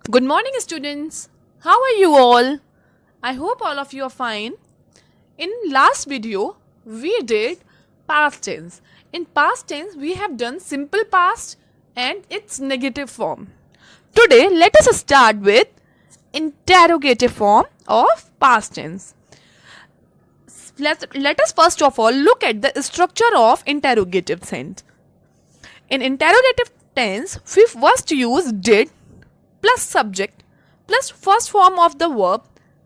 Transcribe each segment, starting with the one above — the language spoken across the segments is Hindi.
Good morning, students. How are you all? I hope all of you are fine. In last video, we did past tense. In past tense, we have done simple past and its negative form. Today, let us start with interrogative form of past tense. Let us first of all look at the structure of interrogative tense. In interrogative tense, we first use did plus subject plus first form of the verb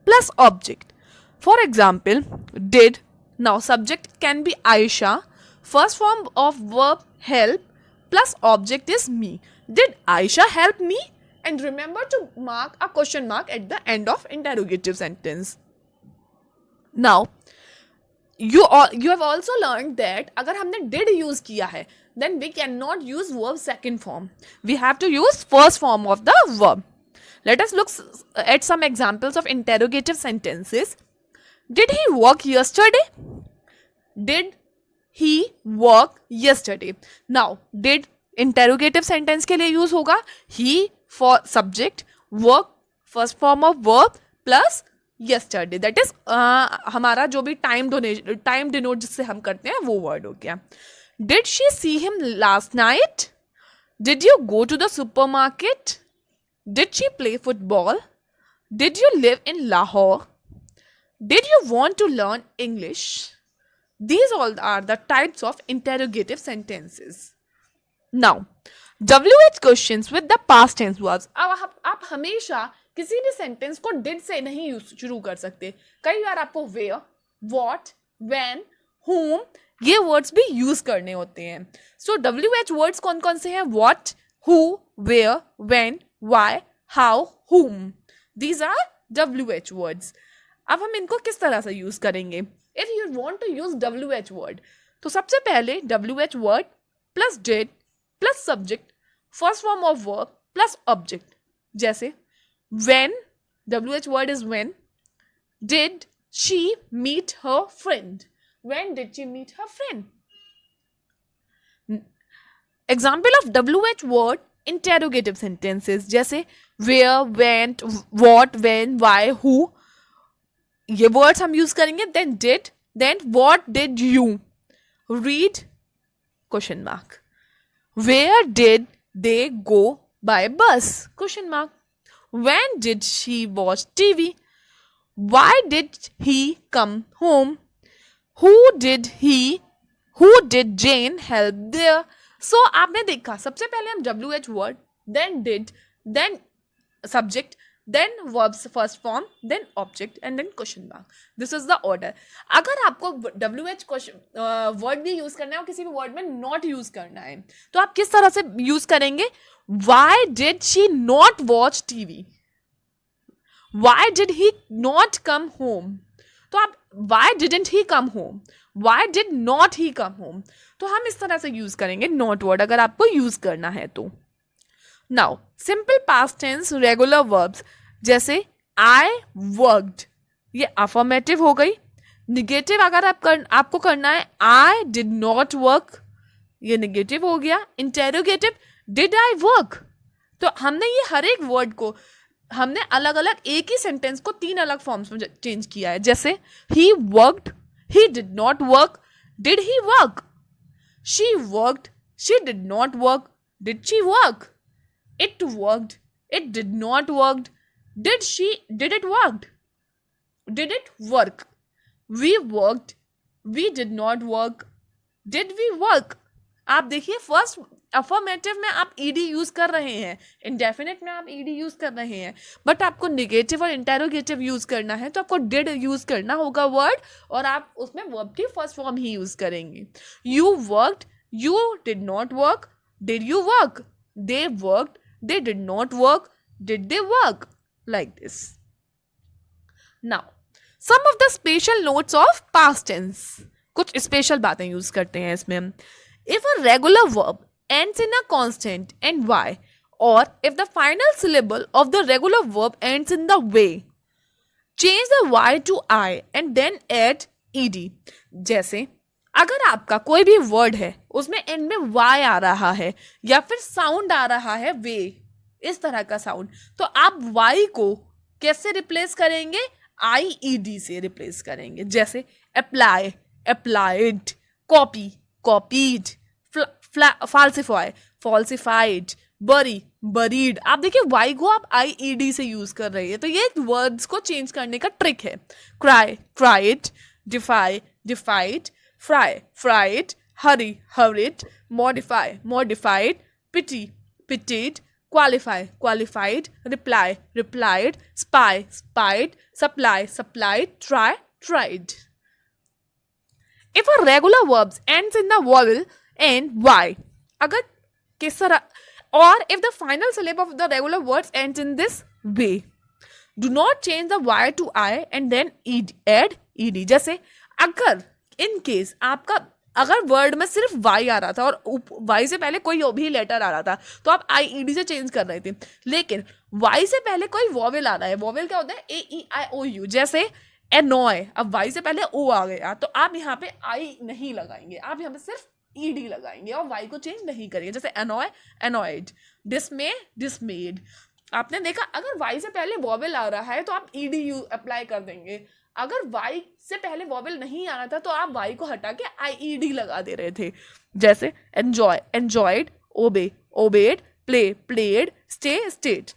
plus object. For example, did, now subject can be Aisha, first form of verb help plus object is me. Did Aisha help me? And remember to mark a question mark at the end of interrogative sentence. Now, you have also learned that अगर हमने did use किया है then we cannot use verb second form. We have to use first form of the verb. Let us look at some examples of interrogative sentences. Did he work yesterday? Did he work yesterday? Now, did interrogative sentence के लिए use होगा he for subject, work first form of verb plus yesterday. That is हमारा जो भी time denote जिससे हम करते हैं वो word हो गया. Did she see him last night? Did you go to the supermarket? Did she play football? Did you live in Lahore? Did you want to learn English? These all are the types of interrogative sentences. Now, WH questions with the past tense verbs. अब आप हमेशा किसी भी सेंटेंस को did से नहीं शुरू कर सकते. कई बार आपको where, what, when, whom ये वर्ड्स भी यूज करने होते हैं. सो WH वर्ड्स कौन कौन से हैं? What, who, where, when, why, how, whom. These are WH words. अब हम इनको किस तरह से यूज करेंगे? If you want to use WH word, तो सबसे पहले WH word plus did plus subject first form of verb plus object. जैसे when, WH word is when. Did she meet her friend? When did she meet her friend? Example of WH word interrogative sentences जैसे where, went, what, when, why, who. ये words हम use करेंगे. Then did, then what did you read? Question mark. Where did they go by bus? Question mark. When did she watch TV? Why did he come home? Who did Jane help there? So आपने देखा सबसे पहले हम WH word, then did, then subject, then verbs first form, then object and then question mark. This is the order. अगर आपको WH word भी यूज करना है और किसी भी वर्ड में not यूज करना है तो आप किस तरह से यूज करेंगे? Why did she not watch TV? Why did he not come home? तो आप why didn't he come home? Why did not he come home? तो हम इस तरह से यूज करेंगे not word अगर आपको यूज करना है तो. Now, simple past tense regular verbs जैसे I worked, ये affirmative हो गई. Negative अगर आपको करना है I did not work, ये negative हो गया. Interrogative did I work? तो हमने ये हर एक वर्ड को हमने अलग अलग एक ही सेंटेंस को तीन अलग फॉर्म्स में चेंज किया है. जैसे he worked, he did not work, did he work? She worked, she did not work, did she work? It worked, it did not work, did it work? Did it work? We worked, we did not work, did we work? आप देखिए फर्स्ट अफर्मेटिव में आप ईडी यूज कर रहे हैं, इंडेफिनिट में आप ईडी यूज कर रहे हैं, बट आपको नेगेटिव और इंटेरोगेटिव यूज करना है तो आपको डिड यूज करना होगा वर्ड और आप उसमें वर्ब की फर्स्ट फॉर्म ही यूज करेंगे. You worked, you did not work, did you work? They worked, they did not work, did they work? Like this. Now some of the special notes of past tense. कुछ स्पेशल बातें यूज करते हैं इसमें हम. If a regular verb ends in a constant and y, or if the final syllable of the regular verb ends in the way, change the y to I and then add ed. जैसे अगर आपका कोई भी वर्ड है उसमें एंड में y आ रहा है या फिर साउंड आ रहा है वे, इस तरह का साउंड। तो आप वाई को कैसे रिप्लेस करेंगे? IED से रिप्लेस करेंगे। जैसे apply, applied, copy, copied, falsify, falsified, bury, buried. आप देखिए वाई को आप IED से यूज कर रही है, तो ये वर्ड्स को चेंज करने का ट्रिक है। Cry, cried, DeFi, डिफाइड, fry, fried, Hari, horrid, modify, modified, pity, pitied, qualify, qualified, reply, replied, spy, spied, supply, supplied, try, tried. If a regular verb ends in the vowel and y, अगर किस तरह, or if the final syllable of the regular words ends in this way, do not change the y to I and then add ed. जैसे अगर in case आपका अगर वर्ड में सिर्फ वाई आ रहा था और वाई से पहले कोई भी लेटर आ रहा था तो आप IED से चेंज कर रहे थे, लेकिन वाई से पहले कोई वॉवेल आ रहा है। वॉवेल क्या होता है? AEIOU। जैसे एनॉय, अब वाई से पहले ओ आ गया तो आप यहाँ पे आई नहीं लगाएंगे, आप यहाँ पे सिर्फ ED लगाएंगे और वाई को चेंज नहीं करेंगे। जैसे एनॉय, एनॉयड, डिसमे, डिसमेड। आपने देखा अगर वाई से पहले वॉवेल आ रहा है तो आप ED अप्लाई कर देंगे। अगर वाई से पहले वॉवेल नहीं आ रहा था तो आप वाई को हटा के IED लगा दे रहे थे। जैसे enjoy, enjoyed, obey, obeyed, play, played, stay, stayed.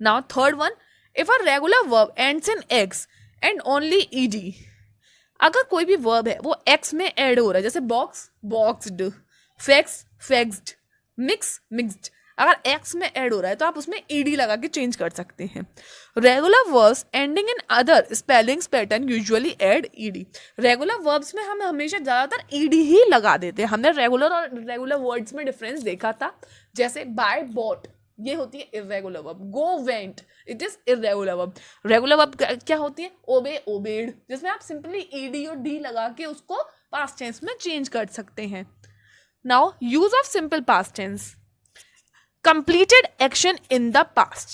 Now third one, if a regular verb ends in X and only ED, अगर कोई भी वर्ब है वो एक्स में ऐड हो रहा है, जैसे बॉक्स, बॉक्सड, फैक्स, फैक्स्ड, मिक्स, मिक्स्ड, अगर एक्स में ऐड हो रहा है तो आप उसमें ED लगा के चेंज कर सकते हैं। Regular verbs ending in other spellings pattern usually add ED। Regular verbs में हम हमेशा ज़्यादातर ED ही लगा देते हैं। हमने रेगुलर और रेगुलर वर्ड्स में डिफरेंस देखा था। जैसे बाय, बॉट, ये होती है irregular verb. Go, went, it is irregular verb. Regular verb क्या होती है? ओबे, ओबेड, जिसमें आप सिंपली ED और D लगा के उसको पास्ट टेंस में चेंज कर सकते हैं। Now use of simple past tense, completed action in the past,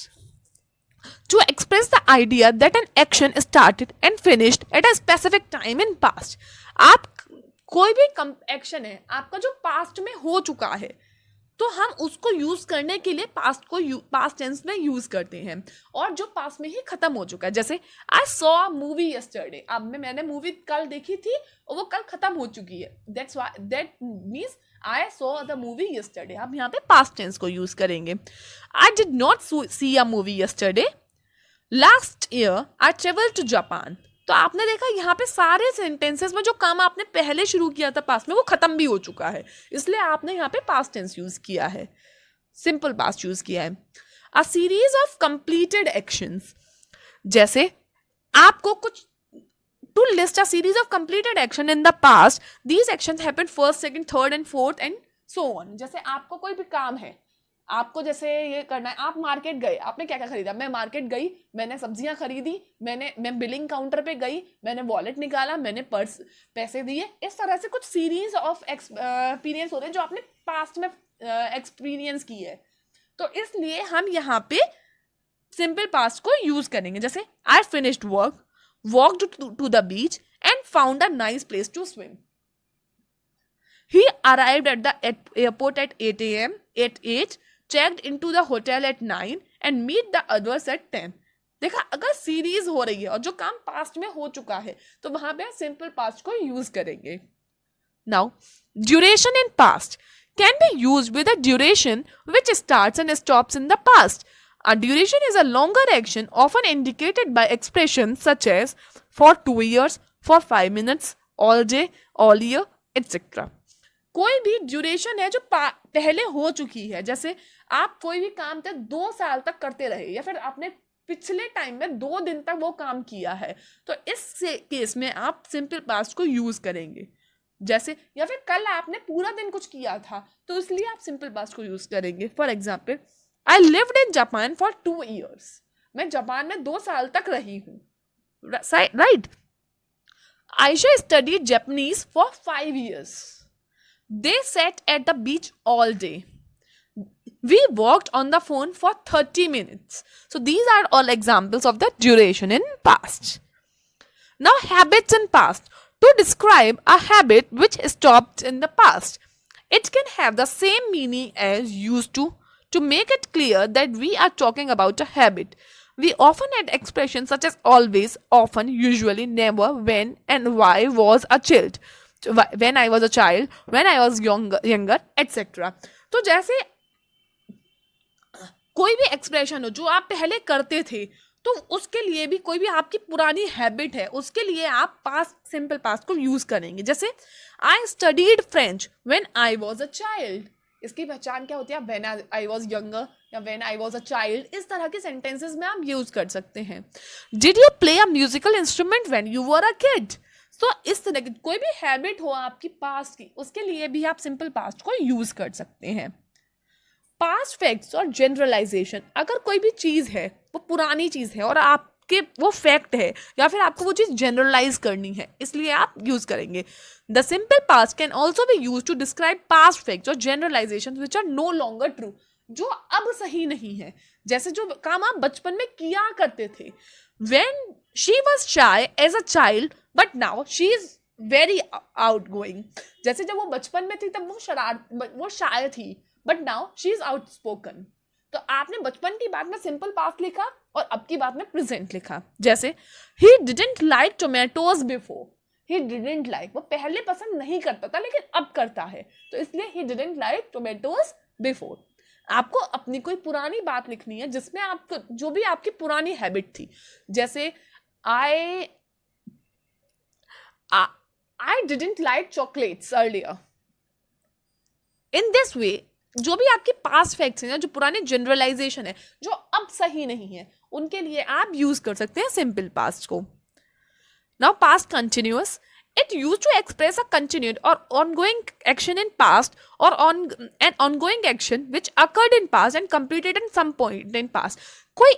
to express the idea that an action started and finished at a specific time in past। आप कोई भी एक्शन है आपका जो पास्ट में हो चुका है तो हम उसको यूज करने के लिए पास्ट को पास्ट टेंस में यूज करते हैं, और जो पास्ट में ही खत्म हो चुका है। जैसे आई सॉ मूवी यस्टरडे, अब मैंने मूवी कल देखी थी और वो कल खत्म हो चुकी है, that means I saw the movie yesterday। हम यहाँ पे past tense को यूज करेंगे। I did not see a movie yesterday। Last year I traveled to Japan। तो आपने देखा यहाँ पे सारे सेंटेंसेस में जो काम आपने पहले शुरू किया था पास्ट में वो खत्म भी हो चुका है, इसलिए आपने यहाँ पे पास्ट टेंस यूज किया है, सिंपल पास्ट यूज किया है। A series of completed actions, जैसे आपको कुछ to list a series of completed action in the past, these actions happened first, second, third and fourth and so on। जैसे आपको कोई भी काम है, आपको जैसे ये करना है, आप मार्केट गए, आपने क्या क्या खरीदा? मैं मार्केट गई, मैंने सब्जियां खरीदी, मैं बिलिंग काउंटर पे गई, मैंने वॉलेट निकाला, मैंने पर्स पैसे दिए। इस तरह से कुछ सीरीज ऑफ एक्सपीरियंस होते हैं जो आपने पास्ट में एक्सपीरियंस की है, तो इसलिए हम यहाँ पे सिंपल पास्ट को यूज करेंगे। जैसे I finished work, walked to the beach and found a nice place to swim। He arrived at the airport at 8 a.m. at 8, checked into the hotel at 9 and meet the others at 10। देखा अगर सीरीज हो रही है और जो काम पास्ट में हो चुका है तो वहां पे सिंपल पास्ट को यूज करेंगे। Now duration in past can be used with a duration which starts and stops in the past। A duration is a longer action often indicated by expressions such as for 2 years, for 5 minutes, all day, all year, etc। कोई भी ड्यूरेशन है जो पहले हो चुकी है, जैसे आप कोई भी काम तक 2 साल तक करते रहे या फिर आपने पिछले टाइम में 2 दिन तक वो काम किया है, तो इस केस में आप सिंपल पास्ट को यूज करेंगे। जैसे या फिर कल आपने पूरा दिन कुछ किया था तो इसलिए आप सिंपल पास्ट को यूज करेंगे। For example I lived in Japan for 2 years। मैं जापान में 2 साल तक रही हूँ, right? Aisha studied Japanese for 5 years। They sat at the beach all day। We walked on the phone for 30 minutes। So these are all examples of the duration in past। Now habits in past, to describe a habit which stopped in the past, it can have the same meaning as used to, To make it clear that we are talking about a habit, we often add expressions such as always, often, usually, never, when, and why was a child. When I was a child, when I was younger, etc. तो जैसे कोई भी एक्सप्रेशन हो जो आप पहले करते थे, तो उसके लिए भी कोई भी आपकी पुरानी हैबिट है, उसके लिए आप पास्ट, सिंपल पास्ट को यूज करेंगे. जैसे I studied French when I was a child. इसकी पहचान क्या होती है? व्हेन आई वाज यंगर या when I was a child. इस तरह के सेंटेंसेस में आप यूज कर सकते हैं. Did you play a musical instrument when you were a kid. तो इस तरह की कोई भी हैबिट हो आपकी पास्ट की, उसके लिए भी आप सिंपल पास्ट को यूज कर सकते हैं. पास्ट फैक्ट्स और जनरलाइजेशन. अगर कोई भी चीज़ है, वो पुरानी चीज़ है और आपके वो फैक्ट है, या फिर आपको वो चीज़ जनरलाइज करनी है, इसलिए आप यूज करेंगे. The simple past can also be use to describe past facts और generalization which are no longer true, जो अब सही नहीं है. जैसे जो काम आप बचपन में किया करते थे. When she was shy as a child but now she is very outgoing. जैसे जब वो बचपन में थी तब वो शाय थी, but now she is outspoken. तो आपने बचपन की बात में सिंपल पास्ट लिखा और अब की बात में प्रेजेंट लिखा. जैसे he didn't like tomatoes before. He didn't like, वो पहले पसंद नहीं करता था लेकिन अब करता है, तो इसलिए he didn't like tomatoes before. आपको अपनी कोई पुरानी बात लिखनी है जिसमें आपको जो भी आपकी पुरानी हैबिट थी. जैसे I didn't like chocolates earlier. In this way जो भी आपकी पास्ट फैक्ट्स हैं, जो पुराने जनरलाइजेशन है जो अब सही नहीं है, उनके लिए आप यूज कर सकते हैं सिंपल पास्ट को. Now past continuous. It used to express a continued or ongoing action in past or an ongoing action which occurred in past and completed in some point in past. कोई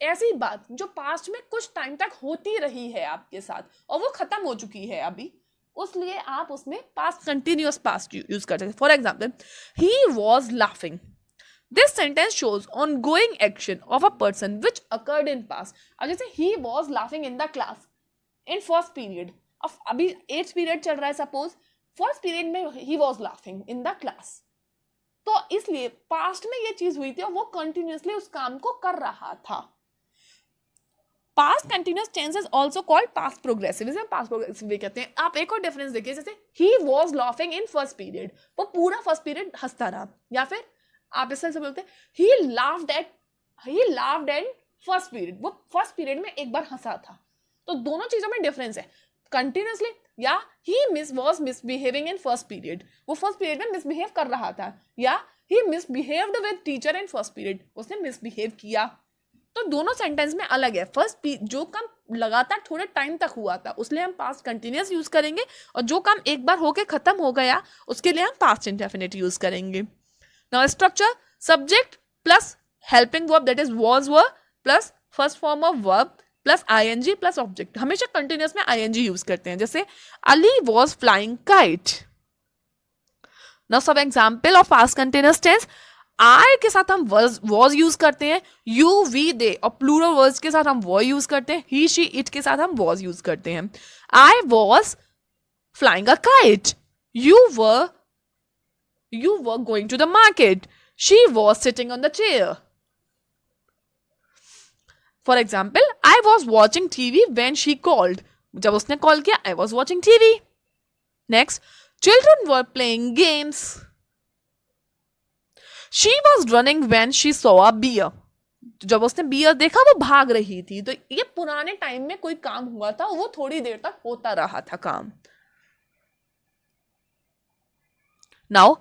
ऐसी बात जो पास्ट में कुछ टाइम तक होती रही है आपके साथ और वो खत्म हो चुकी है अभी, उसलिए आप उसमें पास्ट कंटिन्यूअस पास्ट यूज कर सकते हैं. For example, he was laughing. This sentence shows ongoing action of a person which occurred in past. अब जैसे he was laughing in the class in first period. अब अभी 8th पीरियड चल रहा है, सपोज फर्स्ट पीरियड में ही was laughing in the class, तो इसलिए पास्ट में ये चीज हुई थी और वो कंटिन्यूअसली उस काम को कर रहा था. Past continuous tense is also called past progressive. इसे पास्ट प्रोग्रेसिव भी कहते हैं. आप एक और डिफरेंस देखिए, जैसे he was laughing in first period, वो पूरा फर्स्ट पीरियड हंसता रहा, या फिर आप इस तरह से बोलते हैं ही लाफ्ड एट फर्स्ट पीरियड, वो फर्स्ट पीरियड में एक बार हंसा था. तो दोनों चीजों में डिफरेंस है. कंटिन्यूअसली या he was misbehaving in first period, वो फर्स्ट पीरियड में मिसबिहेव कर रहा था, या he misbehaved with teacher in first period, उसने मिसबिहेव किया. तो दोनों सेंटेंस में अलग है. फर्स्ट जो काम लगातार थोड़े टाइम तक हुआ था उसलिए हम पास्ट कंटिन्यूअस यूज करेंगे, और जो काम एक बार होके खत्म हो गया उसके लिए हम पास्ट इंडेफिनिट यूज करेंगे. Now structure: subject plus helping verb that is was were plus first form of verb plus ING plus object. हमेशा कंटिन्यूअस में आईएनजी यूज करते हैं. जैसे Ali was flying kite. Now सब example of past continuous tense. I के साथ हम वॉज यूज करते हैं, यू वी दे, और प्लूरल वर्ड्स के साथ हम वो यूज करते हैं, ही शी इट के साथ हम वॉज यूज करते हैं. I was flying a kite. You were going to the market. She was sitting on the chair. For example, I was watching TV when she called. जब उसने कॉल किया, I was watching TV. Next, children were playing games. She was running when she saw a bear. जब उसने बियर देखा वो भाग रही थी. तो ये पुराने टाइम में कोई काम हुआ था, वो थोड़ी देर तक होता रहा था काम. Now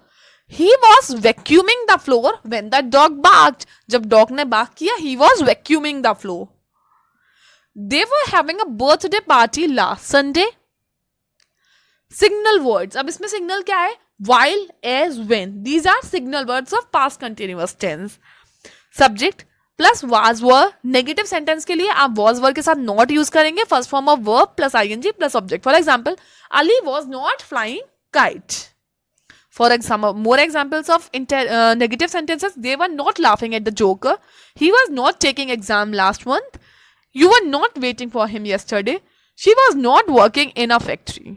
he was vacuuming the floor when the dog barked. जब डॉग ने बार्क किया, he was vacuuming the floor. They were having a birthday party last Sunday. Signal words. अब इसमें signal क्या है? While, as, when. These are signal words of past continuous tense. Subject plus was were. Negative sentence के लिए आप was were के साथ not use करेंगे. First form of verb plus ing plus object. For example, Ali was not flying kite. For example, more examples of negative sentences. They were not laughing at the joker. He was not taking exam last month. You were not waiting for him yesterday. She was not working in a factory.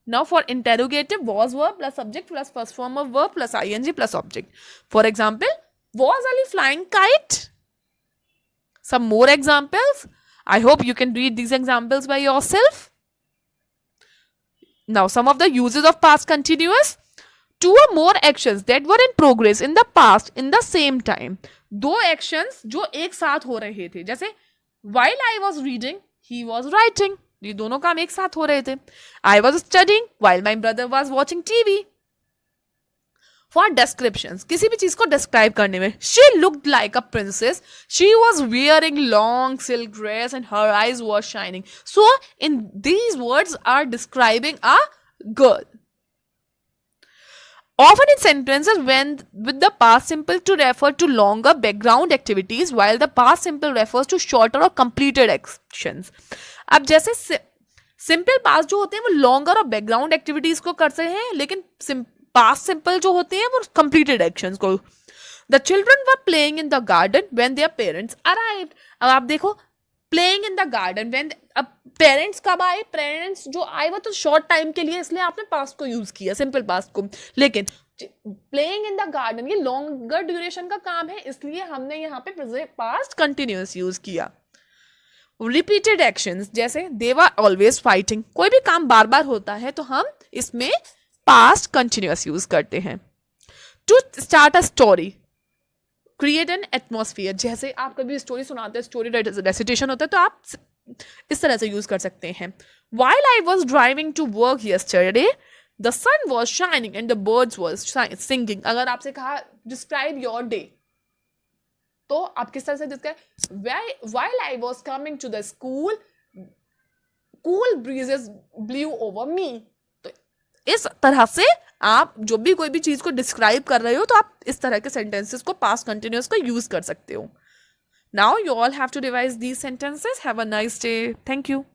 Now for interrogative, was verb plus subject plus first form of verb plus ing plus object. For example, was Ali flying kite? Some more examples. I hope you can read these examples by yourself. Now some of the uses of past continuous. Two or more actions that were in progress in the past in the same time. दो actions जो एक साथ हो रहे थे, जैसे while I was reading, he was writing. ये दोनों काम एक साथ हो रहे थे. I was studying while my brother was watching TV. For descriptions, किसी भी चीज को describe करने में, she looked like a princess. She was wearing long silk dress and her eyes were shining. So in these words are describing a girl. Often in sentences when with the past simple to refer to longer background activities while the past simple refers to shorter or completed actions. अब जैसे सिंपल पास्ट जो होते हैं वो लॉन्गर और बैकग्राउंड एक्टिविटीज को करते हैं, लेकिन पास्ट सिंपल जो होते हैं वो कंप्लीटेड एक्शंस को. The children were playing in the garden when their parents arrived. अब आप देखो playing in the garden when, अब पेरेंट्स कब आए, पेरेंट्स जो आए वो तो शॉर्ट टाइम के लिए, इसलिए आपने पास्ट को यूज किया, सिंपल पास्ट को. लेकिन प्लेइंग इन द गार्डन ये लॉन्गर ड्यूरेशन का काम है, इसलिए हमने यहाँ पे पास्ट कंटिन्यूअस यूज किया. रिपीटेड एक्शंस जैसे दे वर ऑलवेज फाइटिंग, कोई भी काम बार बार होता है तो हम इसमें पास्ट कंटिन्यूअस यूज करते हैं. To start a story, create an atmosphere, जैसे आप कभी स्टोरी सुनाते हैं, स्टोरी रेसिटेशन होता है तो आप इस तरह से यूज कर सकते हैं. While I was driving to work yesterday, the sun was shining and the birds was singing. अगर आपसे कहा describe your day, तो आप किस तरह से describe, while I was coming to the school, cool breezes blew over me. तो इस तरह से आप जो भी कोई भी चीज को डिस्क्राइब कर रहे हो तो आप इस तरह के सेंटेंसेस को पास्ट कंटिन्यूअस को यूज कर सकते हो. Now you all have to revise these sentences. Have a nice day. Thank you.